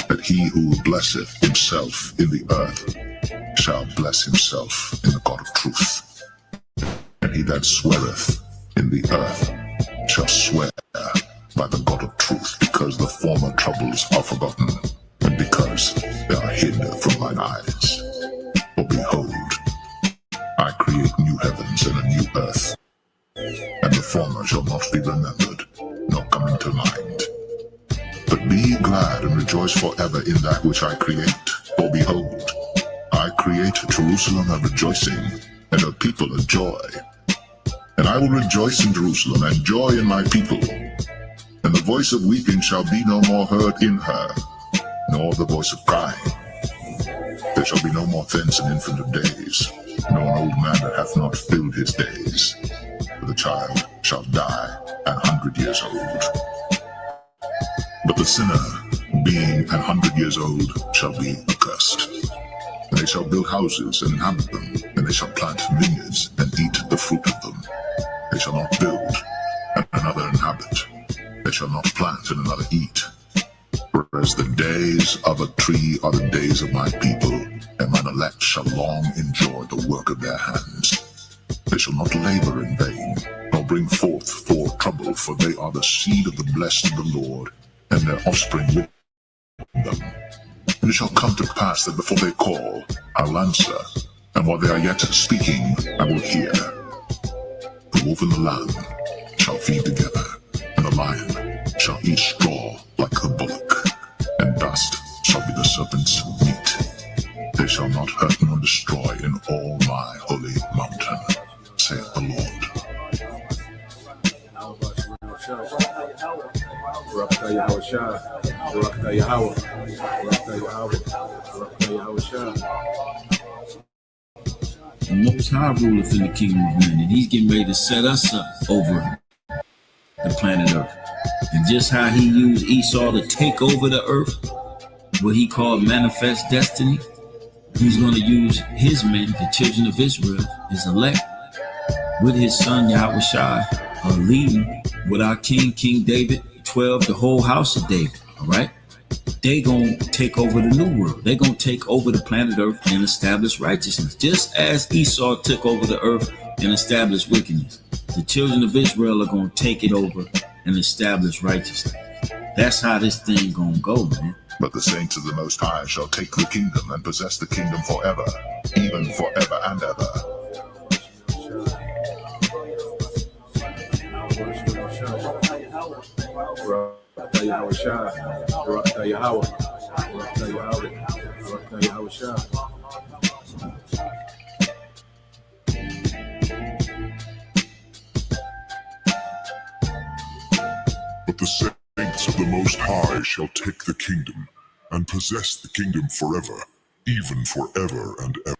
That he who blesseth himself in the earth shall bless himself in the God of truth. And he that sweareth in the earth shall swear by the God of truth, because the former troubles are forgotten, and because they are hid from mine eyes. For behold, I create new heavens and a new earth, and the former shall not be remembered, nor come into mind. But be ye glad and rejoice forever in that which I create. For behold, I create Jerusalem a rejoicing, and her people a joy. And I will rejoice in Jerusalem, and joy in my people. And the voice of weeping shall be no more heard in her, nor the voice of crying. There shall be no more thence an infant of days, nor an old man that hath not filled his days. For the child shall die 100 years old. But the sinner, being 100 years old, shall be accursed. And they shall build houses and inhabit them, and they shall plant vineyards and eat the fruit of them. They shall not build, and another inhabit. They shall not plant, and another eat. Whereas the days of a tree are the days of my people, and mine elect shall long enjoy the work of their hands. They shall not labor in vain, nor bring forth for trouble, for they are the seed of the blessed of the Lord, and their offspring with them. And it shall come to pass that before they call, I will answer, and while they are yet speaking, I will hear. The wolf and the lamb shall feed together, and the lion shall eat straw like the bullock, and dust shall be the serpent's meat. They shall not hurt nor destroy in all my holy mountain, saith the Lord. The Most High ruleth in the kingdom of men, and he's getting ready to set us up over the planet Earth. And just how he used Esau to take over the earth, what he called manifest destiny, he's going to use his men, the children of Israel, his elect, with his son Yahushua, leading with our king, King David, 12, the whole house of David, all right? They going to take over the new world. They're going to take over the planet Earth and establish righteousness, just as Esau took over the earth and established wickedness. The children of Israel are going to take it over and establish righteousness. That's how this thing going to go, man. But the saints of the Most High shall take the kingdom and possess the kingdom forever, even forever and ever. But the saints of the Most High shall take the kingdom and possess the kingdom forever, even forever and ever.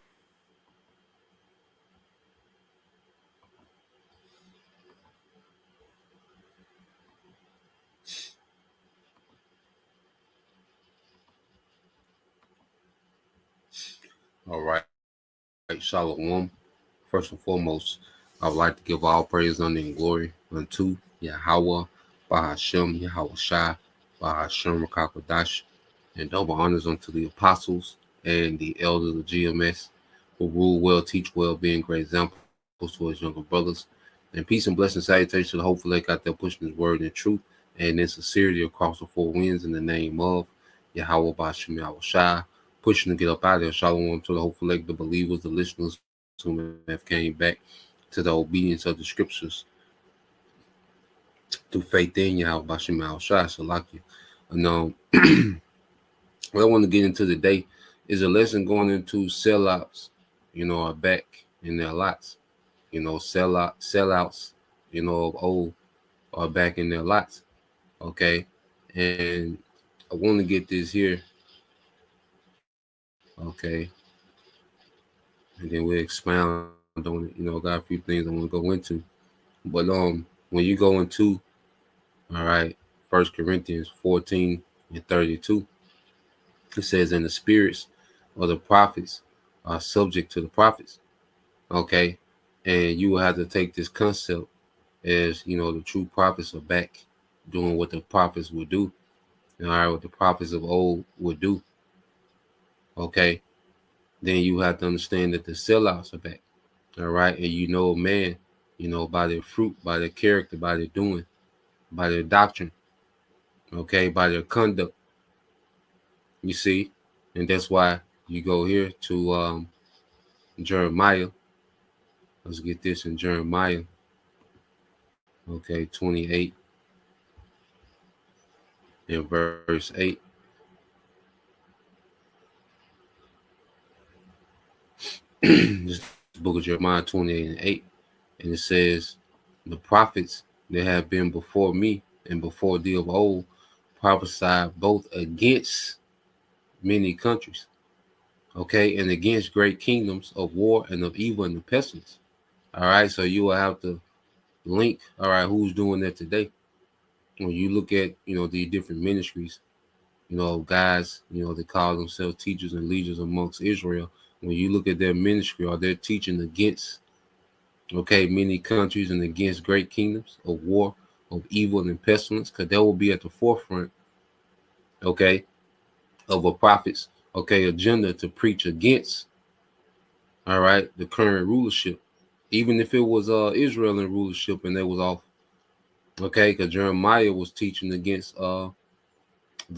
All right. Shalom. First and foremost, I would like to give all praise, honor, and glory unto Yahweh, Bahashem, Yahweh Shai, Bahashem, Rakakwadash, and double honors unto the apostles and the elders of GMS who rule well, teach well, being great examples to his younger brothers. And peace and blessing salutation to the hopeful lake out there pushing his word in truth and in sincerity across the four winds in the name of Yahweh, Bahashem, Yahweh Shai. Pushing to get up out of there. Shalom to the hopeful lake, the believers, the listeners who have came back to the obedience of the scriptures through faith in Yahweh, Bashim Al-Shai, Salaki. And what I want to get into today is a lesson going into sellouts, are back in their lots. Sellouts, of old are back in their lots. Okay. And I want to get this here. Okay. And then we'll expound on it. I got a few things I want to go into. But when you go into, all right, 1 Corinthians 14 and 32, It says, and the spirits of the prophets are subject to the prophets. Okay. And you will have to take this concept as, the true prophets are back doing what the prophets would do. All right, what the prophets of old would do. Okay. Then you have to understand that the sellouts are back. All right. And man, by their fruit, by their character, by their doing, by their doctrine, okay, by their conduct. You see? And that's why you go here to Jeremiah. Let's get this in Jeremiah. Okay, 28 and verse 8. This book of Jeremiah 28 and 8. And it says, the prophets that have been before me and before thee of old prophesied both against many countries, okay, and against great kingdoms of war and of evil and of pestilence. All right, so you will have to link, all right, who's doing that today. When you look at, the different ministries, guys, they call themselves teachers and leaders amongst Israel. When you look at their ministry, or they're teaching against, okay, many countries and against great kingdoms of war, of evil and pestilence, because they will be at the forefront, okay, of a prophet's, okay, agenda to preach against, all right, the current rulership, even if it was Israel in rulership and they was off, okay, because Jeremiah was teaching against the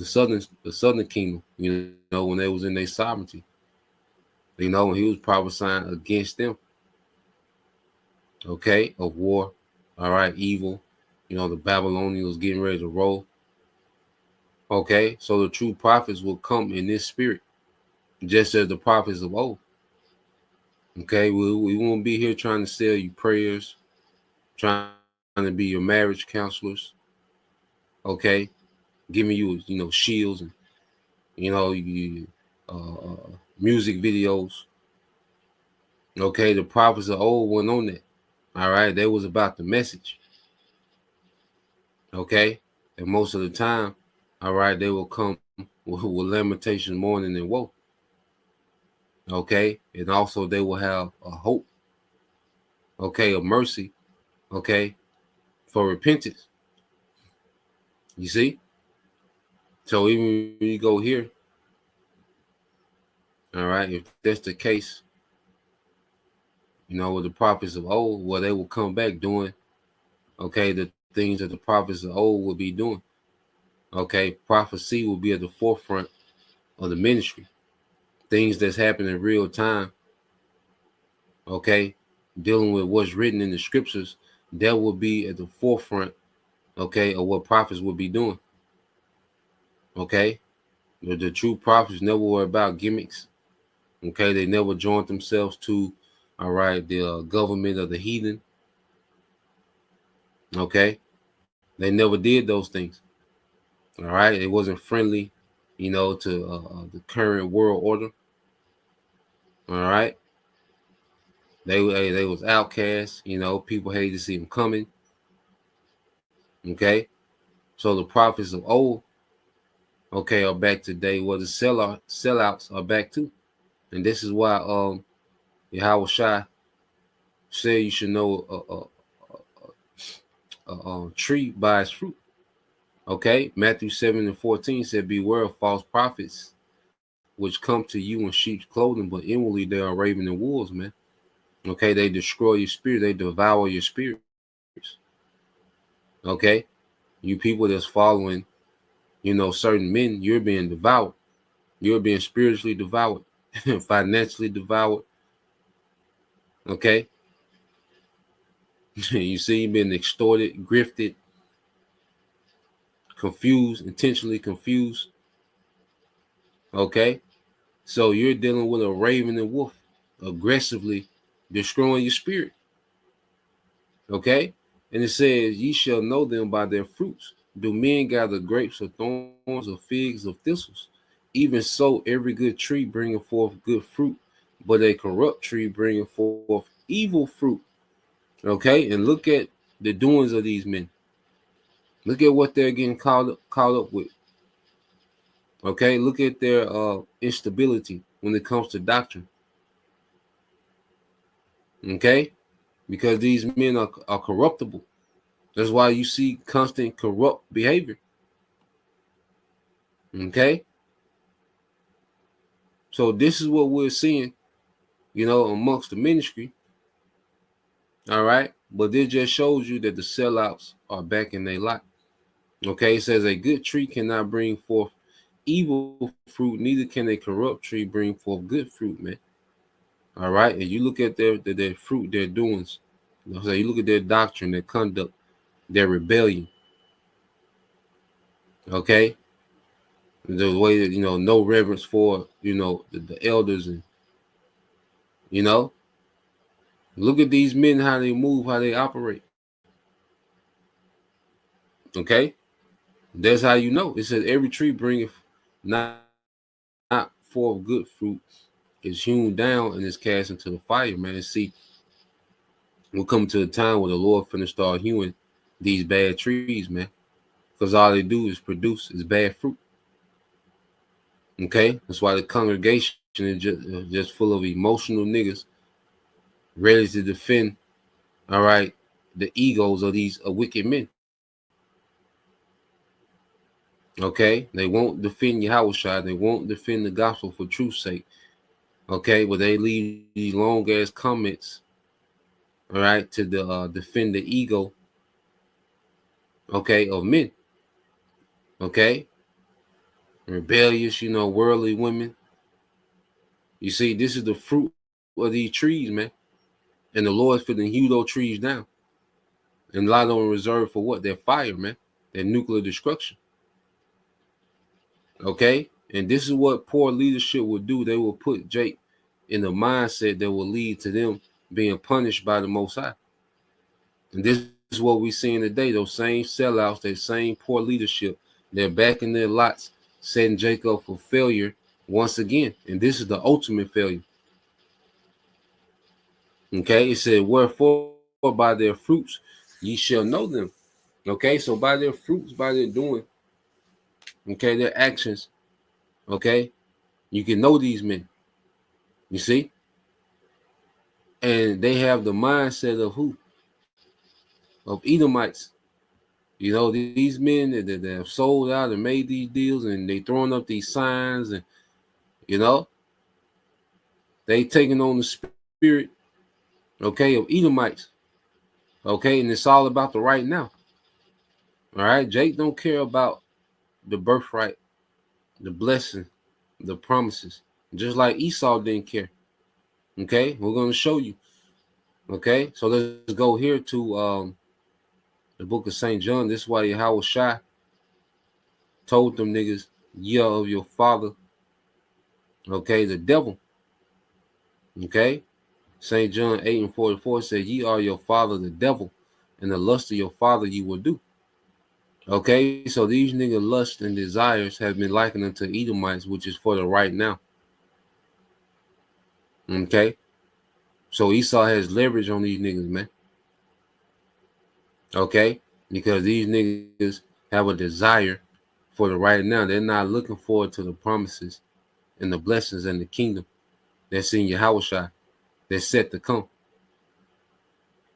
southern kingdom, when they was in their sovereignty, and he was prophesying against them, okay, of war, all right, evil, the Babylonians was getting ready to roll, okay, so the true prophets will come in this spirit, just as the prophets of old. Okay, we won't be here trying to sell you prayers, trying to be your marriage counselors, okay, giving you, shields and, music videos. Okay, the prophets of old went on that. All right, they was about the message. Okay, and most of the time, all right, they will come with lamentation, mourning, and woe. Okay, and also they will have a hope, okay, of mercy, okay, for repentance. You see? So even when you go here, all right, if that's the case, with the prophets of old, well, they will come back doing, okay, the things that the prophets of old will be doing. Okay, prophecy will be at the forefront of the ministry. Things that's happening in real time, okay, dealing with what's written in the scriptures, that will be at the forefront, okay, of what prophets will be doing. Okay, the true prophets never were about gimmicks. Okay, they never joined themselves to, all right, the government of the heathen. Okay, they never did those things. All right, it wasn't friendly, to the current world order. All right, they was outcasts. People hated to see them coming. Okay, so the prophets of old, okay, are back today. Well, the sellouts are back too, and this is why Yahweh Shai said you should know a tree by its fruit. Okay, Matthew 7:14 said, beware of false prophets, which come to you in sheep's clothing, but inwardly they are raven and wolves, man. Okay, they destroy your spirit, they devour your spirits. Okay, you people that's following, certain men, you're being devoured. You're being spiritually devoured, financially devoured. Okay, you see, you've been extorted, grifted, confused, intentionally confused. Okay, so you're dealing with a raven and wolf, aggressively destroying your spirit. Okay, and it says, ye shall know them by their fruits. Do men gather grapes of thorns, or figs of thistles? Even so, every good tree bringeth forth good fruit, but a corrupt tree bringeth forth evil fruit. Okay, and look at the doings of these men. Look at what they're getting caught up with. Okay, look at their instability when it comes to doctrine. Okay, because these men are corruptible. That's why you see constant corrupt behavior. Okay, so this is what we're seeing, amongst the ministry. All right, but this just shows you that the sellouts are back in their lot. Okay, it says a good tree cannot bring forth evil fruit, neither can a corrupt tree bring forth good fruit, man. All right, and you look at their fruit, their doings. So you look at their doctrine, their conduct, their rebellion. Okay, the way that no reverence for the elders, and look at these men, how they move, how they operate. Okay, that's how you know. It says every tree bringeth not forth good fruit is hewn down and is cast into the fire, man. And see, we'll come to a time where the Lord finna start hewing these bad trees, man, because all they do is produce is bad fruit. Okay, that's why the congregation is just full of emotional niggas ready to defend, all right, the egos of these wicked men. Okay, they won't defend Yahushua. They won't defend the gospel for truth's sake. Okay, but they leave these long ass comments, all right, to defend the ego, okay, of men. Okay, rebellious, worldly women. You see, this is the fruit of these trees, man. And the Lord's finna hew those trees down. And a lot of them are reserved for what? Their fire, man. Their nuclear destruction. Okay? And this is what poor leadership will do. They will put Jake in the mindset that will lead to them being punished by the Most High. And this is what we're seeing today. Those same sellouts, that same poor leadership, they're back in their lots, setting Jake up for failure once again. And this is the ultimate failure. Okay? It said, wherefore by their fruits ye shall know them. Okay? So by their fruits, by their doing, okay, their actions, okay, you can know these men. You see? And they have the mindset of who? Of Edomites. These men that have sold out and made these deals, and they throwing up these signs, and they taking on the spirit, okay, of Edomites. Okay, and it's all about the right now. All right, Jake don't care about the birthright, the blessing, the promises, just like Esau didn't care. Okay, we're going to show you. Okay, so let's go here to the book of St. John. This is why Yahushua told them niggas, ye are of your father, okay, the devil. Okay, St. John 8:44 says, ye are your father, the devil, and the lust of your father you will do. Okay, so these nigga lust and desires have been likened unto Edomites, which is for the right now. Okay, so Esau has leverage on these niggas, man. Okay, because these niggas have a desire for the right now. They're not looking forward to the promises and the blessings and the kingdom that's in Yahushua, that's set to come.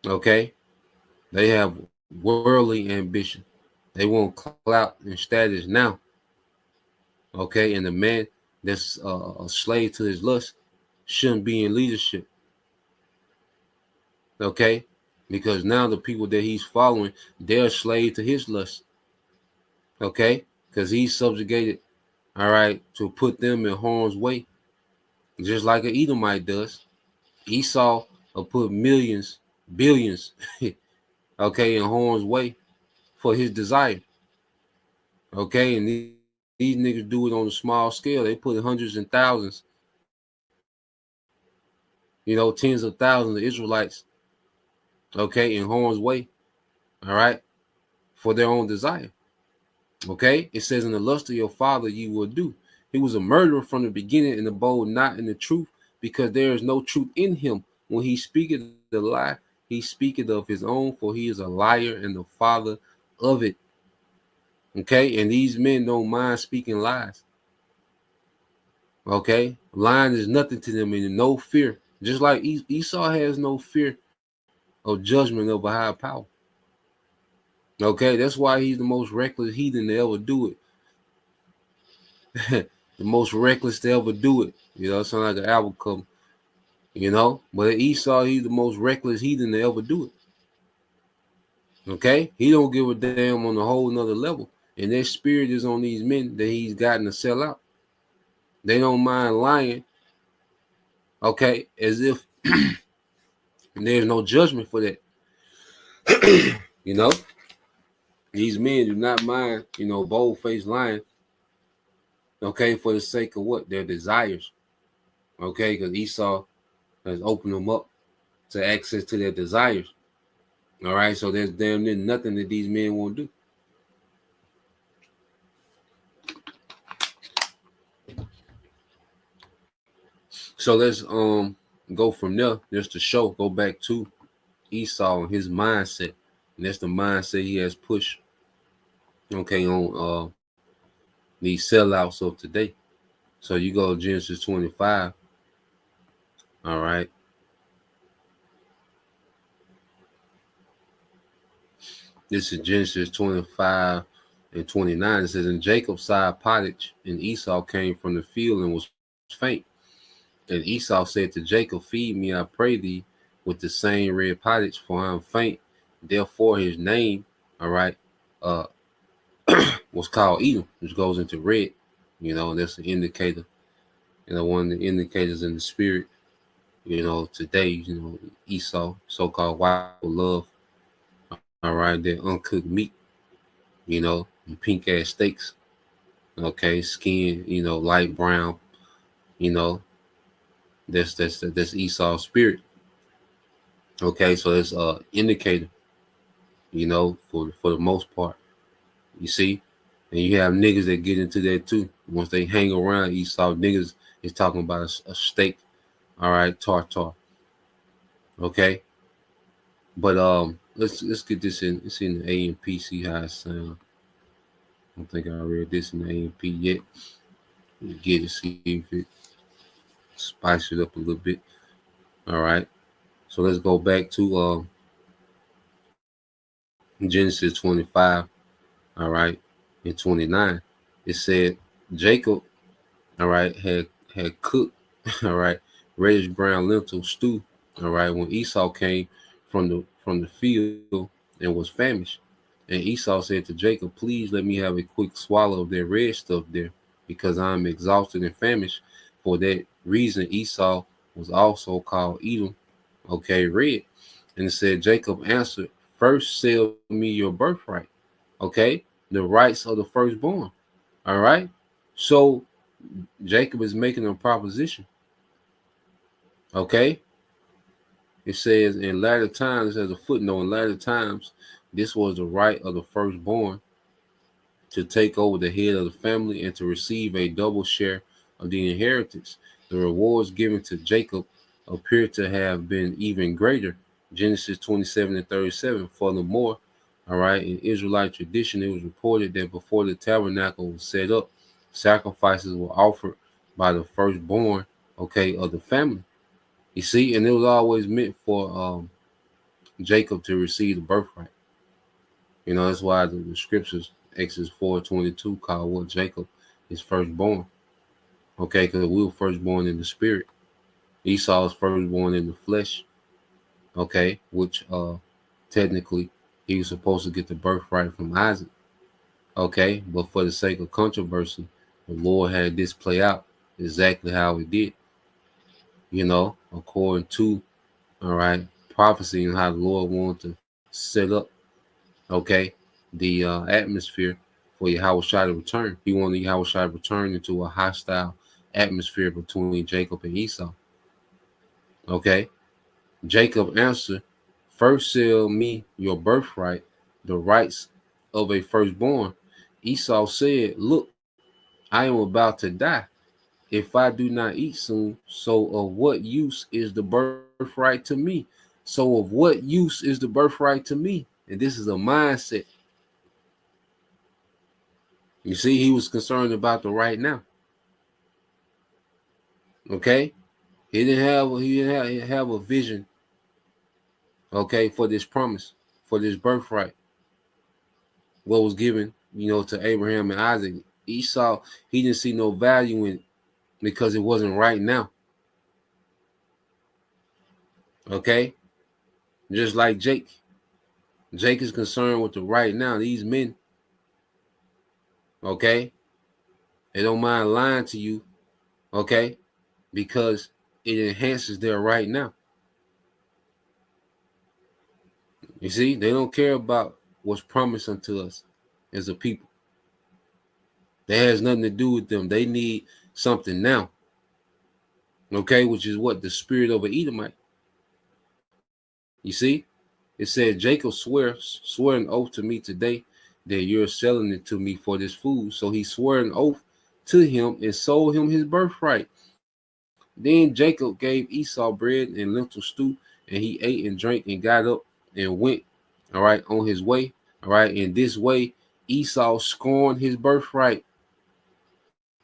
Okay, they have worldly ambition. They want clout and status now. Okay, and the man that's a slave to his lust shouldn't be in leadership. Okay, because now the people that he's following, they're a slave to his lust. Okay, because he's subjugated, all right, to put them in harm's way, just like an Edomite does. Esau will put millions, billions, okay, in harm's way for his desire. Okay, and these niggas do it on a small scale. They put hundreds and thousands, tens of thousands of Israelites, okay, in harm's way, all right, for their own desire. Okay, it says, in the lust of your father you will do. He was a murderer from the beginning, and abode not in the truth, because there is no truth in him. When he speaketh the lie, he speaketh of his own, for he is a liar and the father of it. Okay, and these men don't mind speaking lies. Okay, lying is nothing to them, and no fear. Just like Esau has no fear of judgment of a higher power. Okay, that's why he's the most reckless heathen to ever do it. The most reckless to ever do it. You know, it sounds like an album cover. You know, but Esau, he's the most reckless heathen to ever do it. Okay, he don't give a damn on a whole nother level, and their spirit is on these men that he's gotten to sell out. They don't mind lying. Okay, as if there's no judgment for that. You know, these men do not mind, bold-faced lying, okay, for the sake of what? Their desires, okay, because Esau has opened them up to access to their desires, all right, so there's damn near nothing that these men won't do. So let's go from there, just to go back to Esau and his mindset, and that's the mindset he has pushed, okay, on these sellouts of today. So you go to Genesis 25, all right. This is Genesis 25 and 29. It says, and Jacob sighed pottage, and Esau came from the field and was faint. And Esau said to Jacob, feed me, I pray thee, with the same red pottage, for I am faint. Therefore his name, all right, was called Edom, which goes into red. You know, that's an indicator, one of the indicators in the spirit, today, Esau, so-called wife of love, all right, that uncooked meat, and pink ass steaks, okay, skin, light brown, that's Esau's spirit. Okay, so it's indicator, for the most part. You see, and you have niggas that get into that too. Once they hang around Esau, niggas is talking about a steak, all right, tartar. Okay, but let's get this in. It's in the A&P. See how it sounds. I don't think I read this in the A&P yet. Get it, see if it spice it up a little bit. All right, so let's go back to Genesis 25, all right, and 29. It said Jacob, all right, had cooked, all right, reddish brown lentil stew, all right, when Esau came from the field and was famished. And Esau said to Jacob, please let me have a quick swallow of that red stuff there, because I'm exhausted and famished. For that reason, Esau was also called Edom, okay, red. And it said, Jacob answered, first sell me your birthright, okay, the rights of the firstborn, all right. So Jacob is making a proposition, okay. It says in latter times, as a footnote, in latter times, this was the right of the firstborn to take over the head of the family and to receive a double share of the inheritance. The rewards given to Jacob appear to have been even greater. Genesis 27 and 37. Furthermore, all right, in Israelite tradition, it was reported that before the tabernacle was set up, sacrifices were offered by the firstborn, okay, of the family. You see, and it was always meant for Jacob to receive the birthright. That's why the scriptures, Exodus 4:22, call what Jacob is firstborn. Okay, because we were firstborn in the spirit. Esau is firstborn in the flesh. Okay, which technically he was supposed to get the birthright from Isaac. Okay, but for the sake of controversy, the Lord had this play out exactly how it did. According to, all right, prophecy and how the Lord wanted to set up, okay, the atmosphere for Yahushua to return. He wanted Yahushua to return into a hostile atmosphere between Jacob and Esau. Okay, Jacob answered, first sell me your birthright, the rights of a firstborn. Esau said, look, I am about to die. If I do not eat soon, so of what use is the birthright to me? So of what use is the birthright to me? And this is a mindset. You see, he was concerned about the right now. Okay, he didn't have a vision. Okay, for this promise, for this birthright, what was given, to Abraham and Isaac. Esau, he didn't see no value in it because it wasn't right now. Okay, just like Jake. Jake is concerned with the right now. These men, okay, they don't mind lying to you, okay, because it enhances their right now. You see, they don't care about what's promised unto us as a people. That has nothing to do with them. They need something now, okay, which is what? The spirit of an Edomite. You see, it said, Jacob swore an oath to me today that you're selling it to me for this food. So he swore an oath to him and sold him his birthright. Then Jacob gave Esau bread and lentil stew, and he ate and drank and got up and went, all right, on his way. All right, in this way, Esau scorned his birthright.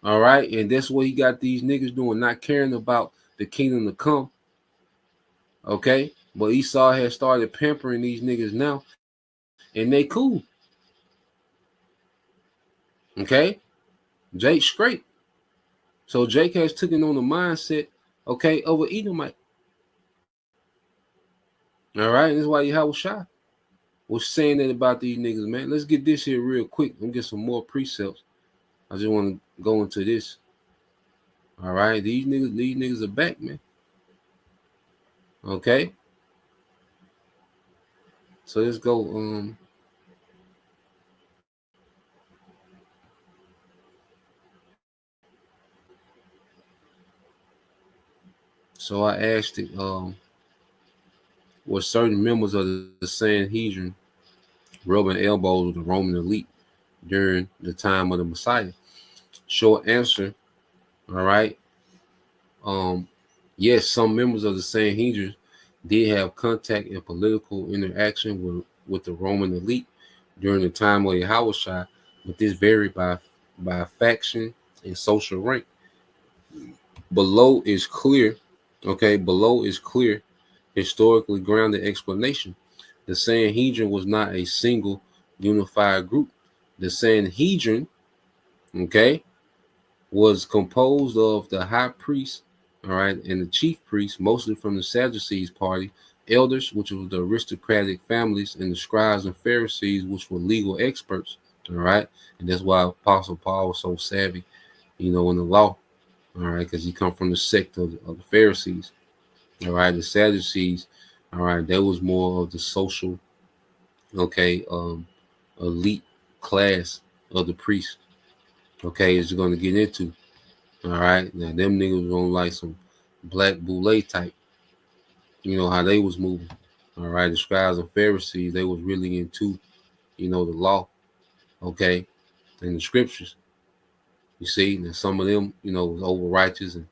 All right, and that's what he got these niggas doing, not caring about the kingdom to come. Okay, but Esau has started pampering these niggas now, and they cool. Okay, Jake straight. So Jake has taken on the mindset, okay, of an Edomite. All right, this is why Yahweh Shai was saying that about these niggas, man. Let's get this here real quick. Let me get some more precepts. I just want to go into this. All right, these niggas are back, man. Okay. So let's go. So I asked it, were certain members of the Sanhedrin rubbing elbows with the Roman elite during the time of the Messiah? Short answer, all right. Yes, some members of the Sanhedrin did have contact and political interaction with the Roman elite during the time of Yahushua, but this varied by faction and social rank. Below is clear, okay, below is clear, historically grounded explanation. The Sanhedrin was not a single unified group. The Sanhedrin, okay, was composed of the high priest, all right, and the chief priest, mostly from the Sadducees party, elders, which were the aristocratic families, and the scribes and Pharisees, which were legal experts, all right. And that's why Apostle Paul was so savvy, in the law, all right, because he come from the sect of the Pharisees, all right. The Sadducees, all right, that was more of the social, okay, elite class of the priests, okay, is going to get into. All right. Now them niggas was on like some black boule type. You know how they was moving. All right. The scribes and Pharisees, they was really into, the law. Okay. And the scriptures. You see, now some of them, was over righteous and,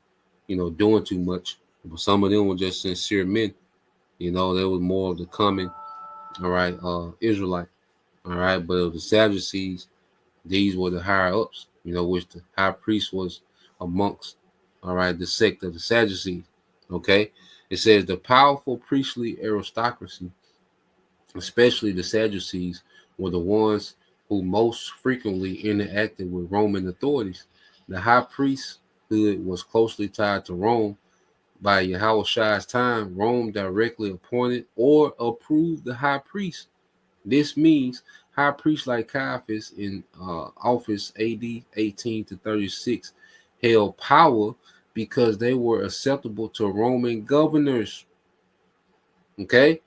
doing too much. But some of them were just sincere men. There was more of the common, all right, Israelite. All right. But of the Sadducees, these were the higher ups, which the high priest was amongst, all right, the sect of the Sadducees. Okay. It says the powerful priestly aristocracy, especially the Sadducees, were the ones who most frequently interacted with Roman authorities. The high priesthood was closely tied to Rome. By Yahushua's time, Rome directly appointed or approved the high priest. This means high priests like Caiaphas in office AD 18 to 36 held power because they were acceptable to Roman governors. Okay?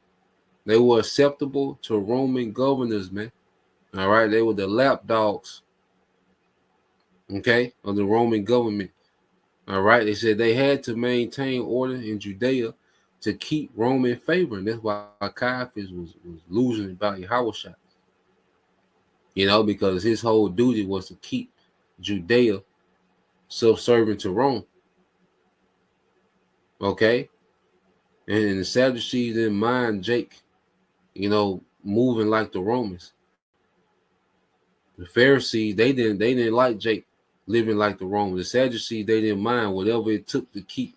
They were acceptable to Roman governors, man. All right? They were the lapdogs, okay, of the Roman government. All right? They said they had to maintain order in Judea to keep Roman favor. And that's why Caiaphas was losing about Yahushua. Because his whole duty was to keep Judea subservient to Rome. Okay? And the Sadducees didn't mind Jake, moving like the Romans. The Pharisees, they didn't like Jake, living like the Romans. The Sadducees, they didn't mind whatever it took to keep,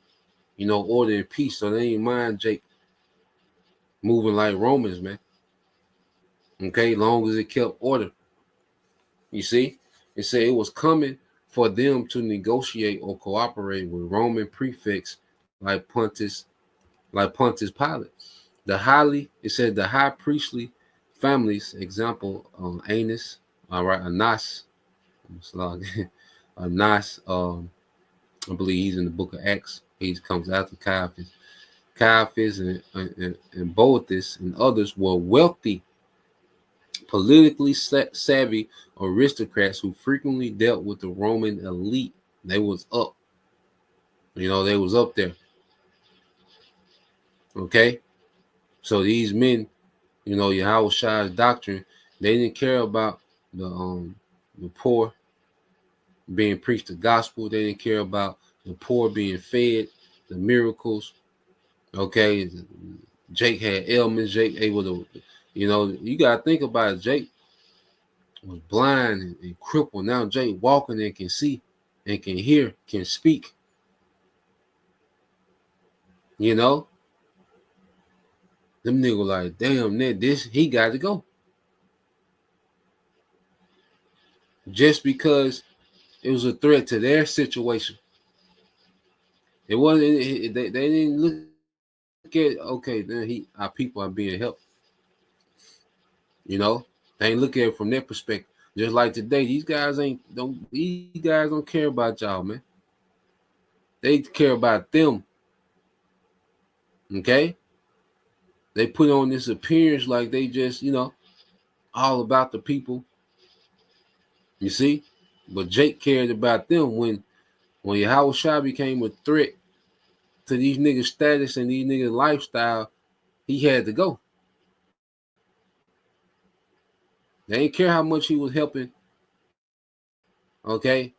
order and peace. So they didn't mind Jake moving like Romans, man. Okay, long as it kept order. You see? It said it was coming for them to negotiate or cooperate with Roman prefects like Pontius Pilate. It said the high priestly families, example, Annas, all right, Annas, Annas, I believe he's in the book of Acts. He comes after Caiaphas. Caiaphas and Boethus and others were wealthy, politically savvy aristocrats who frequently dealt with the Roman elite. They was up. They was up there. Okay? So these men, Yahweh Shai's doctrine, they didn't care about the poor being preached the gospel. They didn't care about the poor being fed, the miracles. Okay? Jake had ailments. Jake able to, you got to think about it. Jake was blind and crippled. Now Jake walking and can see and can hear, can speak. Them niggas like, damn, he got to go. Just because it was a threat to their situation. It wasn't, they didn't look at, okay, then our people are being helped. They ain't look at it from their perspective. Just like today, these guys don't care about y'all, man. They care about them. Okay? They put on this appearance like they just, all about the people. You see? But Jake cared about them when Yahweh Shai became a threat to these niggas' status and these niggas' lifestyle, he had to go. They didn't care how much he was helping. Okay?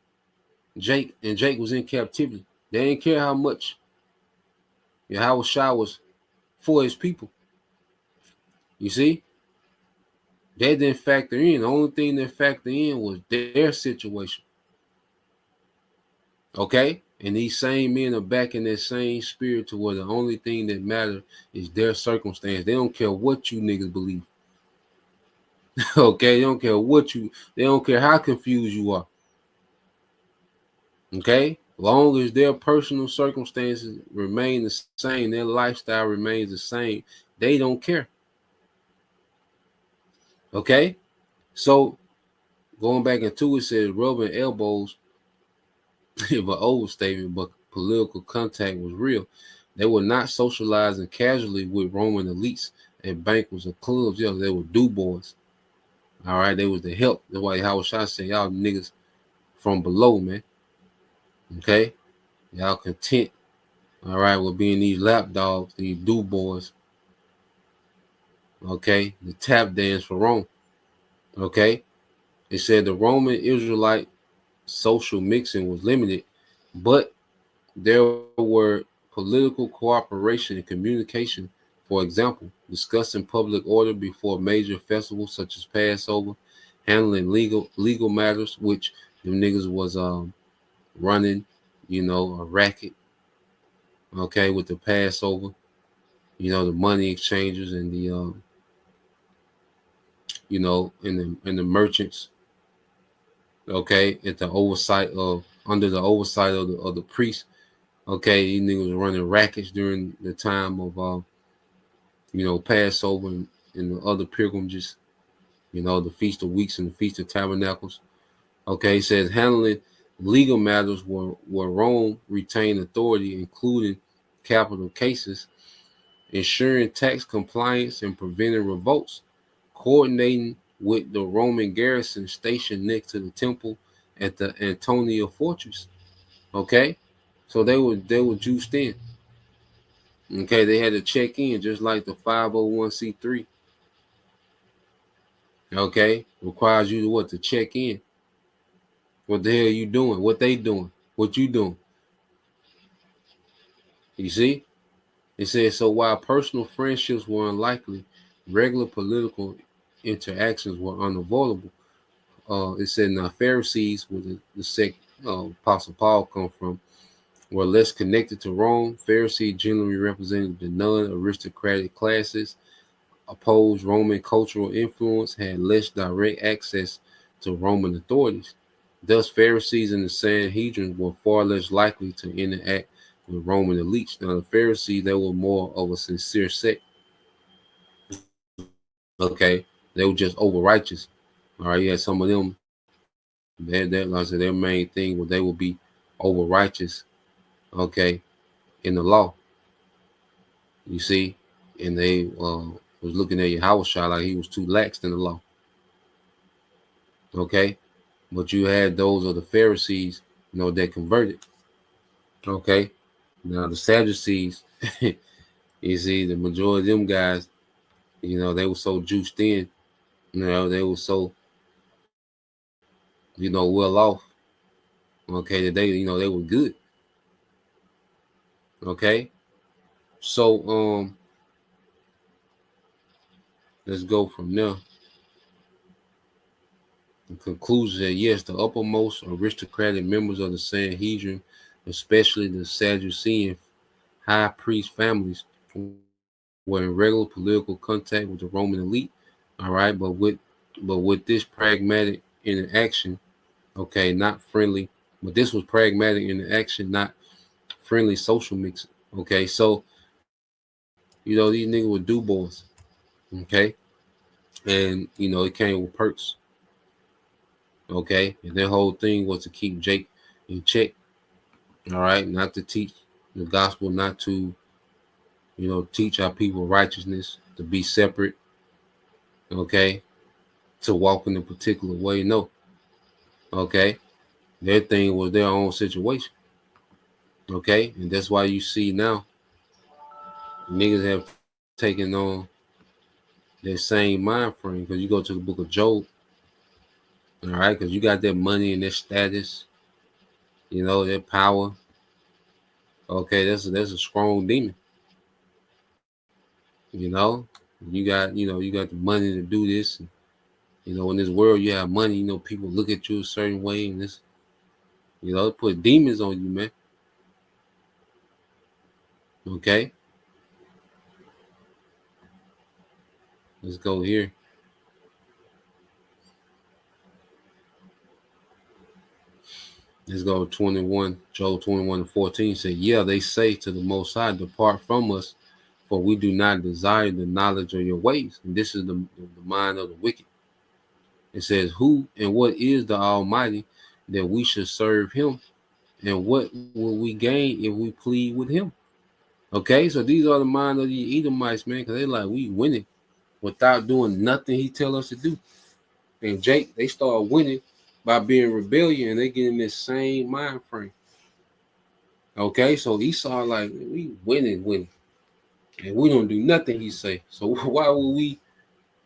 Jake was in captivity. They didn't care how much Yahweh Shai was for his people. You see? That didn't factor in. The only thing that factored in was their situation. Okay? And these same men are back in that same spirit to where the only thing that matters is their circumstance. They don't care what you niggas believe. Okay? They don't care they don't care how confused you are. Okay? Long as their personal circumstances remain the same, their lifestyle remains the same, they don't care. Okay? So, going back into it, says rubbing elbows, if an overstatement, but political contact was real. They were not socializing casually with Roman elites at banquets or clubs. Yeah, they were do boys. All right, they was the help. That's why Howard Shah said, y'all niggas from below, man. Okay? Y'all content, all right, with being these lap dogs, these do boys. Okay? The tap dance for Rome. Okay? It said the Roman Israelite social mixing was limited, but there were political cooperation and communication. For example, discussing public order before major festivals such as Passover, handling legal matters, which them niggas was running, a racket. Okay, with the Passover, the money exchanges and the and the merchants. Okay, under the oversight of the priest. Okay, these niggas were running rackets during the time of Passover and the other pilgrimages, the Feast of Weeks and the Feast of Tabernacles. Okay, it says handling legal matters where Rome retained authority, including capital cases, ensuring tax compliance and preventing revolts, coordinating with the Roman garrison stationed next to the temple at the Antonia fortress. Okay, so they were juiced in. Okay, they had to check in just like the 501c3. Okay, requires you to check in. What the hell are you doing? What they doing? What you doing? You see? It says, so while personal friendships were unlikely, regular political interactions were unavoidable. it said the Pharisees, where the sect Apostle Paul come from, were less connected to Rome. Pharisees generally represented the non-aristocratic classes, opposed Roman cultural influence, had less direct access to Roman authorities. Thus, Pharisees and the Sanhedrin were far less likely to interact with Roman elites. Now, the Pharisees, they were more of a sincere sect. Okay, they were just over righteous. All right, you had some of them. Like I said, their main thing was they would be over righteous. Okay, in the law, you see, and they was looking at Yahushua like he was too lax in the law. Okay, but you had those of the Pharisees, that converted. Okay, now the Sadducees, you see, the majority of them guys, they were so juiced in, they were so, well off. Okay, that they were good. Okay, so let's go from there. The conclusion that yes, the uppermost aristocratic members of the Sanhedrin, especially the Sadducean high priest families, were in regular political contact with the Roman elite. All right, but with this pragmatic interaction, okay, not friendly, but this was pragmatic interaction, not friendly social mixing. Okay, so these niggas were do boys. Okay, and it came with perks. Okay, and their whole thing was to keep Jake in check. All right, not to teach the gospel, not to teach our people righteousness, to be separate. Okay, to walk in a particular way. No. Okay, their thing was their own situation. Okay, and that's why you see now niggas have taken on that same mind frame, because you go to the book of Job. All right, because you got that money and that status, that power. Okay, that's a strong demon. You got the money to do this. And, in this world you have money. People look at you a certain way, and this, it put demons on you, man. Okay, let's go here. Let's go 21, Job 21:14 said, yeah, they say to the Most High, depart from us, for we do not desire the knowledge of your ways. And this is the mind of the wicked. It says, who and what is the Almighty that we should serve him? And what will we gain if we plead with him? Okay, so these are the mind of the Edomites, man, because they're like, we winning without doing nothing he tell us to do. And Jake, they start winning by being rebellion, and they get in this same mind frame. Okay, so Esau like, we winning, and we don't do nothing he say. So why would we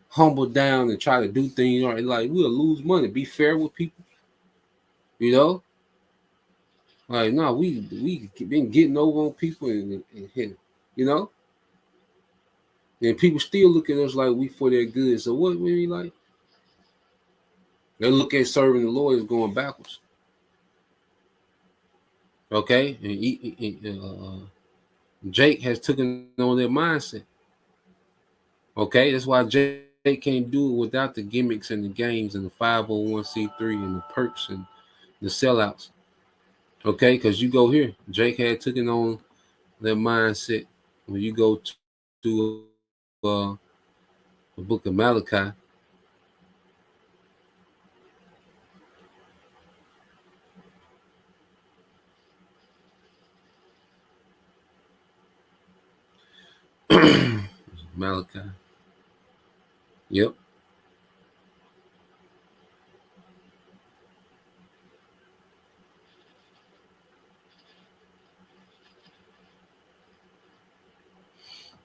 humble down and try to do things right? Like, we'll lose money. Be fair with people, Like, no, we been getting over on people and hit, and people still look at us like we for their good. So what we like? They look at serving the Lord as going backwards. Okay, and Jake has taken on their mindset. Okay, that's why Jake can't do it without the gimmicks and the games and the 501c3 and the perks and the sellouts. Okay, because you go here, Jake had taken on their mindset. When you go to the book of Malachi, Malachi. Yep.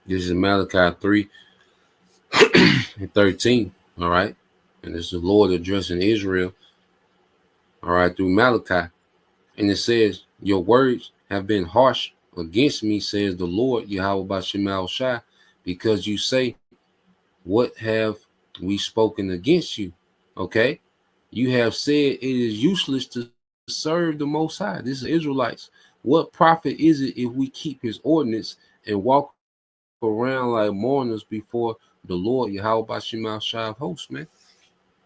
This is Malachi 3 and 13. All right. And this is the Lord addressing Israel. All right, through Malachi. And it says, your words have been harsh against me, says the Lord, Yahweh B'Shem Al-Shai, because you say, what have we spoken against you? Okay, You have said it is useless to serve the Most High. This is Israelites. What profit is it if we keep his ordinance and walk around like mourners before the Lord, Yahweh Bashim Shai of hosts, man?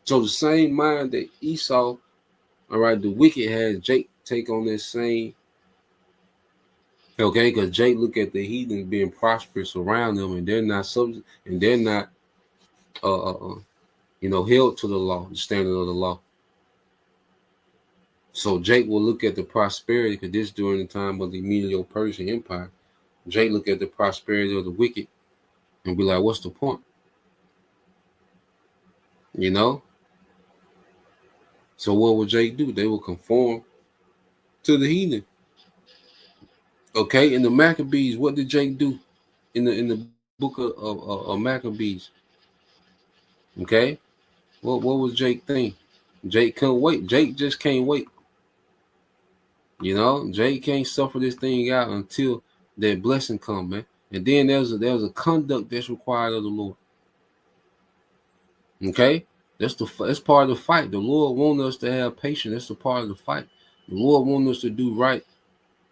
So the same mind that Esau, all right, the wicked has, Jake take on this same, okay, because Jake look at the heathen being prosperous around them, and they're not held to the law, the standard of the law. So Jake will look at the prosperity, because this during the time of the Medo-Persian Empire. Jake look at the prosperity of the wicked and be like, what's the point? You know? So what would Jake do? They will conform to the heathen. Okay, in the Maccabees, what did Jake do in the book of Maccabees? Okay, what was Jake think? Jake couldn't wait. Jake just can't wait. You know, Jake can't suffer this thing out until that blessing come, man. And then there's a conduct that's required of the Lord. Okay, that's part of the fight. The Lord wants us to have patience. That's the part of the fight. The Lord wants us to do right.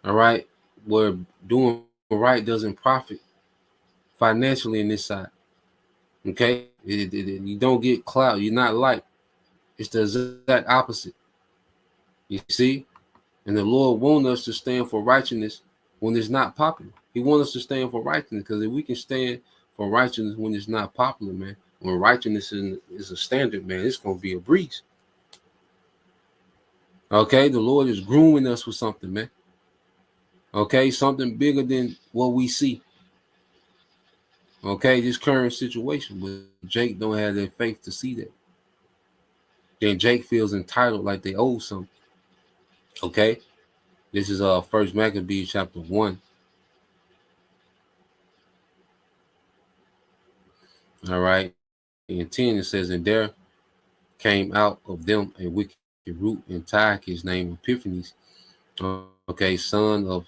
All right, where doing right doesn't profit financially in this side. Okay, you don't get clout. You're not like. It's the exact opposite. You see, and the Lord wants us to stand for righteousness when it's not popular. He wants us to stand for righteousness, because if we can stand for righteousness when it's not popular, man, when righteousness is a standard, man, it's gonna be a breeze. Okay, the Lord is grooming us for something, man. Okay, something bigger than what we see. Okay, this current situation, but Jake don't have that faith to see that. Then Jake feels entitled, like they owe something. Okay, this is First Maccabees chapter 1. All right, in 10 it says, and there came out of them a wicked root, Antiochus named Epiphanes. Okay, son of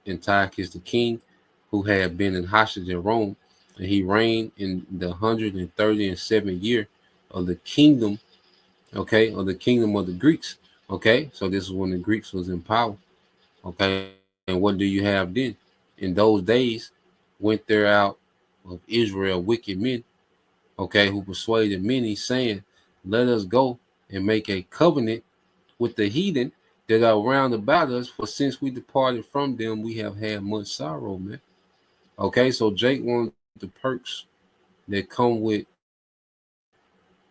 Antiochus the king, who had been in hostage in Rome, and he reigned in the 137th year of the kingdom. Okay, of the kingdom of the Greeks. Okay, so this is when the Greeks was in power. Okay, and what do you have then? In those days, went there out of Israel wicked men, okay, who persuaded many, saying, let us go and make a covenant with the heathen that are round about us, for since we departed from them, we have had much sorrow, man. Okay, so Jake wanted the perks that come with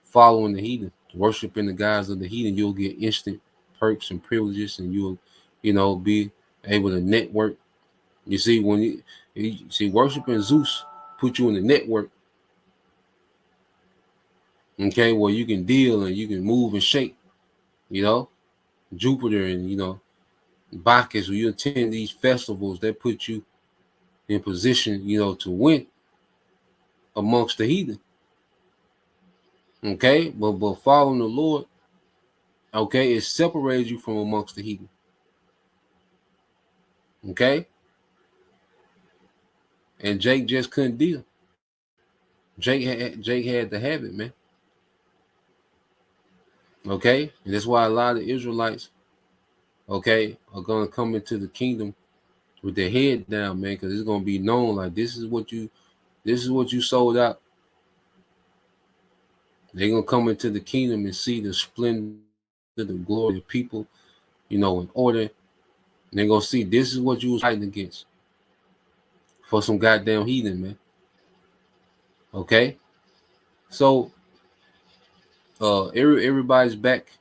following the heathen, worshiping the gods of the heathen. You'll get instant perks and privileges, and you'll, be able to network. You see, when you see worshiping Zeus put you in the network, okay, where you can deal and you can move and shake, Jupiter and Bacchus, when you attend these festivals, that put you in position, to win amongst the heathen. Okay, but following the Lord, okay, it separates you from amongst the heathen. Okay, and Jake just couldn't deal. Jake had to have it, man. Okay, and that's why a lot of Israelites, okay, are gonna come into the kingdom with their head down, man, because it's gonna be known like this is what you sold out. They're gonna come into the kingdom and see the splendor, the glory of people, in order. And they're gonna see this is what you was fighting against for some goddamn heathen, man. Okay, so everybody's back,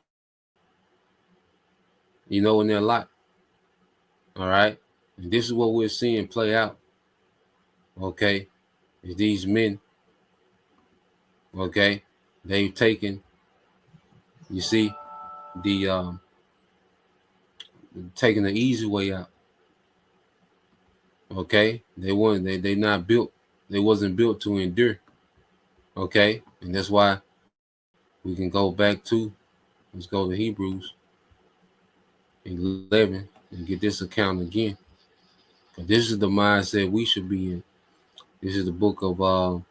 in their lot. All right, and this is what we're seeing play out. Okay, is these men, okay, they've taken, you see, the taking the easy way out. Okay, they not built, they wasn't built to endure. Okay, and that's why we can go back to, let's go to Hebrews 11 and get this account again. This is the mindset we should be in. This is the book of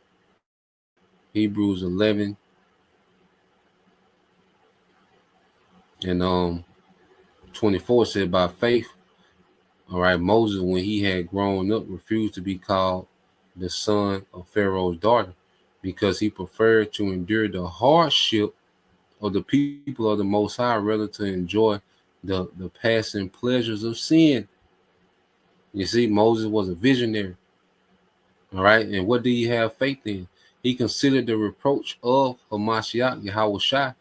Hebrews 11. And 24 said, by faith, all right, Moses, when he had grown up, refused to be called the son of Pharaoh's daughter because he preferred to endure the hardship of the people of the Most High rather to enjoy the passing pleasures of sin. You see, Moses was a visionary. All right. And what did he have faith in? He considered the reproach of Hamashiach, Yahweh Shai.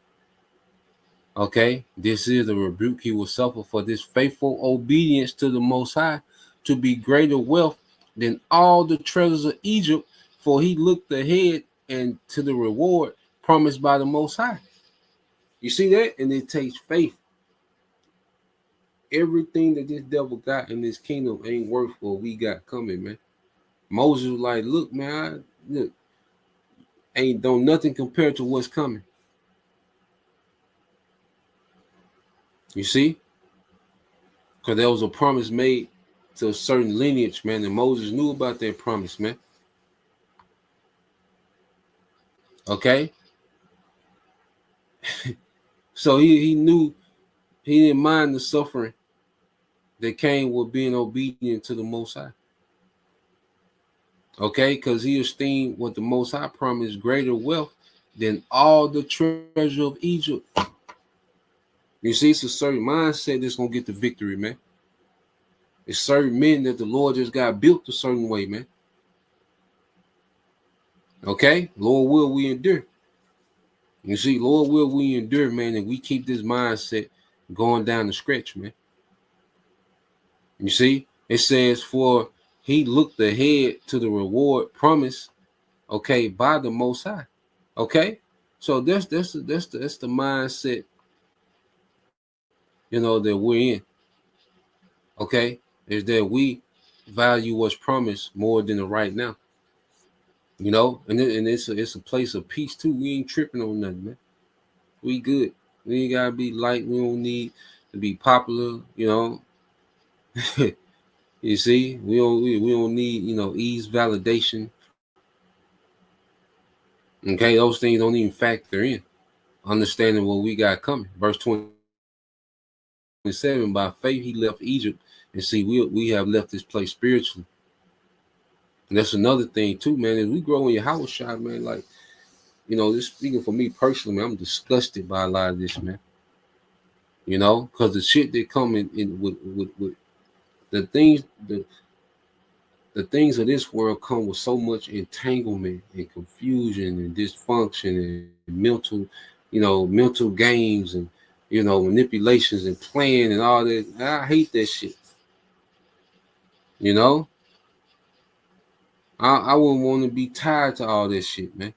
Okay. This is the rebuke he will suffer for this faithful obedience to the Most High to be greater wealth than all the treasures of Egypt, for he looked ahead and to the reward promised by the Most High. You see that? And it takes faith. Everything that this devil got in this kingdom ain't worth what we got coming, man. Moses was like, look, man, look, ain't done nothing compared to what's coming. You see? Because there was a promise made to a certain lineage, man, and Moses knew about that promise, man. Okay? So he knew, he didn't mind the suffering that came with being obedient to the Most High. Okay? Because he esteemed what the Most High promised greater wealth than all the treasure of Egypt. You see, it's a certain mindset that's going to get the victory, man. It's certain men that the Lord just got built a certain way, man. Okay? Lord, will we endure? You see, Lord, will we endure, man, and we keep this mindset going down the stretch, man. You see, it says, for he looked ahead to the reward promised, okay, by the Most High. Okay? So that's the mindset, you know, that we're in. Okay? Is that we value what's promised more than the right now. You know, and it's a place of peace too. We ain't tripping on nothing, man. We good. We ain't gotta be light. We don't need to be popular, you know. You see, we don't need, you know, ease, validation. Okay, those things don't even factor in. Understanding what we got coming. Verse 27, by faith he left Egypt. And see, we have left this place spiritually. And that's another thing too, man. As we grow in your house shop, man, like, you know, this speaking for me personally, man, I'm disgusted by a lot of this, man. You know, because the shit that come in with the things, the things of this world come with so much entanglement and confusion and dysfunction and mental, you know, mental games and, you know, manipulations and playing and all that. I hate that shit. You know, I wouldn't want to be tied to all this shit, man.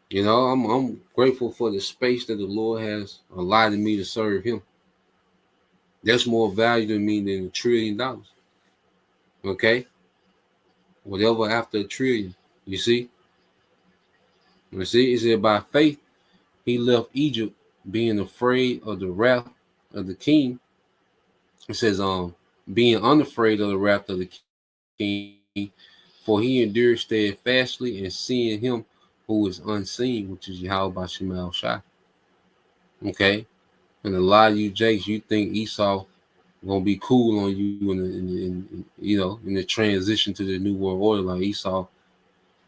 You know, I'm grateful for the space that the Lord has allotted me to serve him. That's more value to me than $1 trillion. Okay? Whatever after $1 trillion. You see? You see? It said by faith he left Egypt, being afraid of the wrath of the king. It says, being unafraid of the wrath of the king, for he endured steadfastly and seeing him who is unseen, which is Yahweh Bashim Al Shai. Okay? And a lot of you Jakes, you think Esau gonna be cool on you in you know, in the transition to the new world order, like Esau,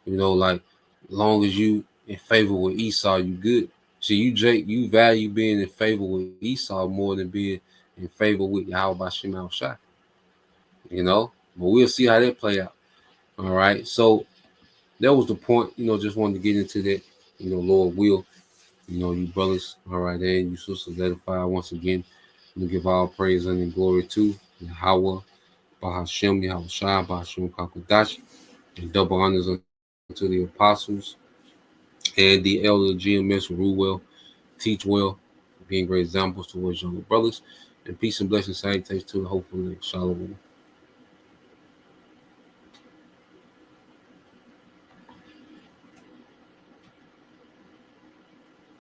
you know, like long as you in favor with Esau, you good. See, you Jake, you value being in favor with Esau more than being in favor with Yahweh Bashim Al Shai. You know, but we'll see how that play out. All right, so that was the point. You know, just wanted to get into that. You know, Lord will. You know, you brothers, all right, and you sisters, edify once again. We give all praise and glory to Yahweh, Bahashem, Yahweh Shai, Bahashem Kakodash, and double honors unto the apostles and the elder GMS who rule well, teach well, being great examples towards younger brothers, and peace and blessings, salutations to the hopeful Shalom.